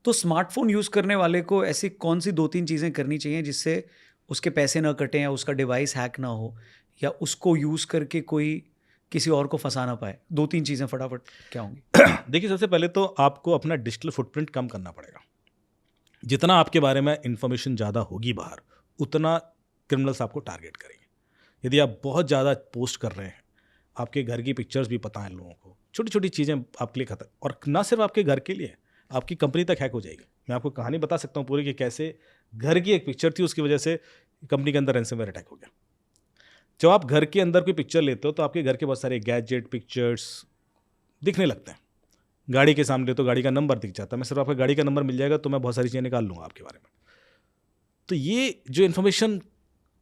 तो smartphone use करने वाले को ऐसी कौन सी 2-3 चीज़ें करनी चाहिए जिससे उसके पैसे ना कटें या उसका डिवाइस हैक ना हो या उसको यूज़ करके कोई किसी और को फंसा ना पाए? 2-3 चीज़ें फटाफट क्या होंगी? देखिए, सबसे पहले तो आपको अपना डिजिटल फुटप्रिंट कम करना पड़ेगा। जितना आपके बारे में इन्फॉर्मेशन ज़्यादा होगी बाहर, उतना क्रिमिनल्स आपको टारगेट करेंगे। यदि आप बहुत ज़्यादा पोस्ट कर रहे हैं, आपके घर की पिक्चर्स भी पता है लोगों को, छोटी छोटी चीज़ें आपके लिए खतरा, और ना सिर्फ आपके घर के लिए, आपकी कंपनी तक हैक हो जाएगी। मैं आपको कहानी बता सकता हूँ पूरी कि कैसे घर की एक पिक्चर थी, उसकी वजह से कंपनी के अंदर रैंसमवेयर अटैक हो गया। जब आप घर के अंदर कोई पिक्चर लेते हो तो आपके घर के बहुत सारे गैजेट पिक्चर्स दिखने लगते हैं। गाड़ी के सामने तो गाड़ी का नंबर दिख जाता है। मैं सिर्फ आपका गाड़ी का नंबर मिल जाएगा तो मैं बहुत सारी चीज़ें निकाल लूँगा आपके बारे में। तो ये जो इन्फॉर्मेशन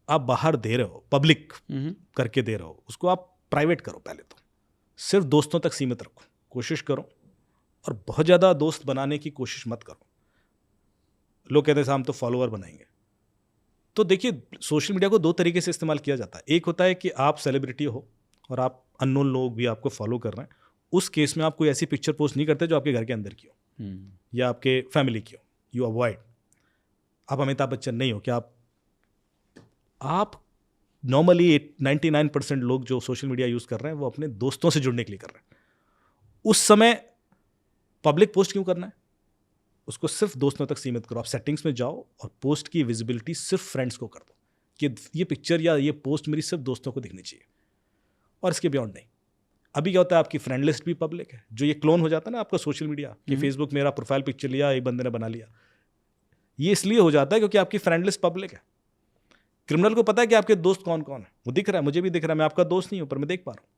आप बाहर दे रहे हो, पब्लिक करके दे रहे हो, उसको आप प्राइवेट करो। पहले तो सिर्फ दोस्तों तक सीमित रखो, कोशिश करो, और बहुत ज़्यादा दोस्त बनाने की कोशिश मत करो। लोग कहते हैं हम तो फॉलोअर बनाएंगे। तो देखिए, सोशल मीडिया को 2 तरीके से इस्तेमाल किया जाता है। एक होता है कि आप सेलिब्रिटी हो और आप अननोन लोग भी आपको फॉलो कर रहे हैं। उस केस में आप कोई ऐसी पिक्चर पोस्ट नहीं करते जो आपके घर के अंदर की हो या आपके फैमिली की हो। You avoid. आप अमिताभ बच्चन नहीं हो कि आप नॉर्मली 99% लोग जो सोशल मीडिया यूज़ कर रहे हैं वो अपने दोस्तों से जुड़ने के लिए कर रहे हैं। उस समय पब्लिक पोस्ट क्यों करना है? उसको सिर्फ दोस्तों तक सीमित करो। आप सेटिंग्स में जाओ और पोस्ट की विजिबिलिटी सिर्फ फ्रेंड्स को कर दो कि ये पिक्चर या ये पोस्ट मेरी सिर्फ दोस्तों को दिखनी चाहिए, और इसके बियॉन्ड नहीं। अभी क्या होता है, आपकी फ्रेंड लिस्ट भी पब्लिक है। जो ये क्लोन हो जाता है ना आपका सोशल मीडिया, कि फेसबुक मेरा प्रोफाइल पिक्चर लिया, एक बंदे ने बना लिया, ये इसलिए हो जाता है क्योंकि आपकी फ्रेंड लिस्ट पब्लिक है। क्रिमिनल को पता है कि आपके दोस्त कौन कौन है, वो दिख रहा है, मुझे भी दिख रहा है, मैं आपका दोस्त नहीं हूं पर मैं देख पा रहा हूं।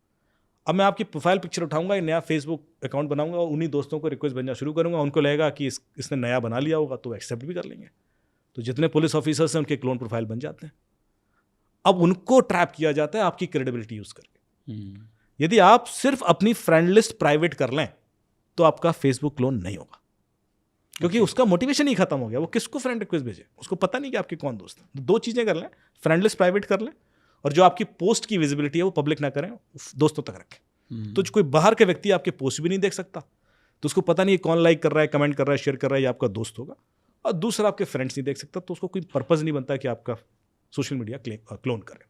अब मैं आपकी प्रोफाइल पिक्चर उठाऊंगा, एक नया फेसबुक अकाउंट बनाऊंगा और उन्हीं दोस्तों को रिक्वेस्ट भेजना शुरू करूंगा। उनको लगेगा कि इसने नया बना लिया होगा तो एक्सेप्ट भी कर लेंगे। तो जितने पुलिस ऑफिसर्स हैं उनके क्लोन प्रोफाइल बन जाते हैं। अब उनको ट्रैप किया जाता है आपकी क्रेडिबिलिटी यूज करके। यदि आप सिर्फ अपनी फ्रेंड लिस्ट प्राइवेट कर लें तो आपका फेसबुक क्लोन नहीं होगा, क्योंकि उसका मोटिवेशन ही खत्म हो गया। वो किसको फ्रेंड रिक्वेस्ट भेजे, उसको पता नहीं कि आपके कौन दोस्त हैं। तो 2 चीजें कर लें, फ्रेंड लिस्ट प्राइवेट कर लें और जो आपकी पोस्ट की विजिबिलिटी है वो पब्लिक ना करें, दोस्तों तक रखें। तो कोई बाहर के व्यक्ति आपके पोस्ट भी नहीं देख सकता, तो उसको पता नहीं कौन लाइक कर रहा है, कमेंट कर रहा है, शेयर कर रहा है, ये आपका दोस्त होगा। और दूसरा, आपके फ्रेंड्स नहीं देख सकता, तो उसको कोई पर्पज नहीं बनता कि आपका सोशल मीडिया क्लोन करे।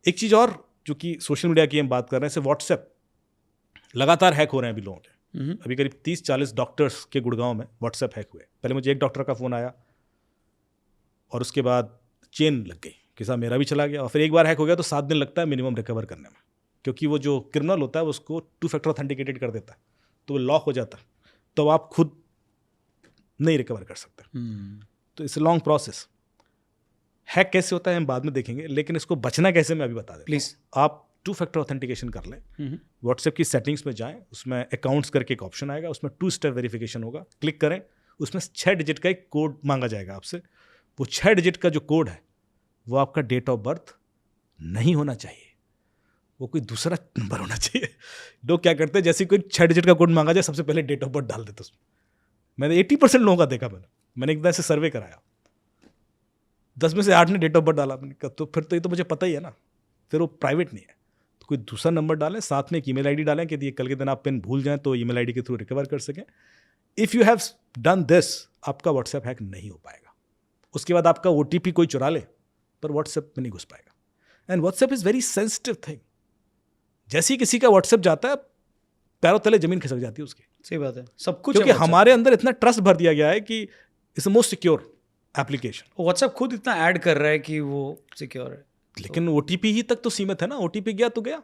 एक चीज और जो कि सोशल मीडिया की हम बात कर रहे हैं, जैसे व्हाट्सएप लगातार हैक हो रहे हैं अभी लोगों के। अभी करीब 30-40 डॉक्टर्स के गुड़गांव में व्हाट्सएप हैक हुए। पहले मुझे एक डॉक्टर का फ़ोन आया और उसके बाद चेन लग गई कि साहब मेरा भी चला गया, और फिर एक बार हैक हो गया तो 7 दिन लगता है मिनिमम रिकवर करने में, क्योंकि वो जो क्रिमिनल होता है उसको 2 फैक्टर ऑथेंटिकेटेड कर देता है, तो वो लॉक हो जाता है, तो आप खुद नहीं रिकवर कर सकते। तो इट्स लॉन्ग प्रोसेस। हैक कैसे होता है हम बाद में देखेंगे, लेकिन इसको बचना कैसे मैं अभी बता देता हूं। प्लीज आप 2 फैक्टर ऑथेंटिकेशन कर लें। व्हाट्सएप की सेटिंग्स में जाएं, उसमें अकाउंट्स करके एक ऑप्शन आएगा, उसमें 2 स्टेप वेरिफिकेशन होगा, क्लिक करें। उसमें 6 डिजिट का एक कोड मांगा जाएगा आपसे। वो 6 डिजिट का जो कोड है वो आपका डेट ऑफ बर्थ नहीं होना चाहिए, वो कोई दूसरा नंबर होना चाहिए। लोग क्या करते हैं, जैसे कोई 6 डिजिट का कोड मांगा जाए सबसे पहले डेट ऑफ बर्थ डाल देते उसमें। मैंने 80% लोगों का देखा, मैंने एक दिन से सर्वे कराया, 10 में से 8 ने डेट ऑफ बर्थ डाला। मैंने कहा तो फिर तो ये तो मुझे पता ही है ना, फिर वो प्राइवेट नहीं है, तो कोई दूसरा नंबर डालें, साथ में एक ईमेल आईडी डालें कि ये कल के दिन आप पिन भूल जाएं तो ईमेल आईडी के थ्रू रिकवर कर सकें। If you have done this, आपका व्हाट्सएप हैक नहीं हो पाएगा। उसके बाद आपका OTP कोई चुरा ले पर व्हाट्सएप में नहीं घुस पाएगा। And WhatsApp is very sensitive thing. जैसे ही किसी का व्हाट्सएप जाता है, पैरों तले जमीन खिसक जाती है उसकी। सही बात है, सब कुछ क्योंकि हमारे अंदर इतना ट्रस्ट भर दिया गया है कि it's the most secure application. WhatsApp खुद इतना ऐड कर रहा है कि वो सिक्योर है, लेकिन OTP ही तक तो सीमित है ना। OTP गया तो गया,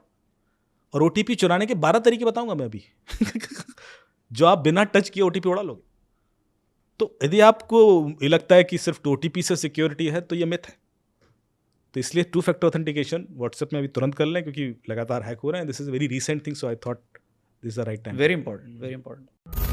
और OTP चुराने के 12 तरीके बताऊंगा मैं अभी जो आप बिना टच किए OTP उड़ा लोगे। तो यदि आपको ये लगता है कि सिर्फ OTP से सिक्योरिटी है तो ये मिथ है। तो इसलिए 2 फैक्टर ऑथेंटिकेशन व्हाट्सएप में अभी तुरंत कर लें, क्योंकि लगातार हैक हो रहे हैं। This is very recent thing, so I thought this is the right time. Very important, very important.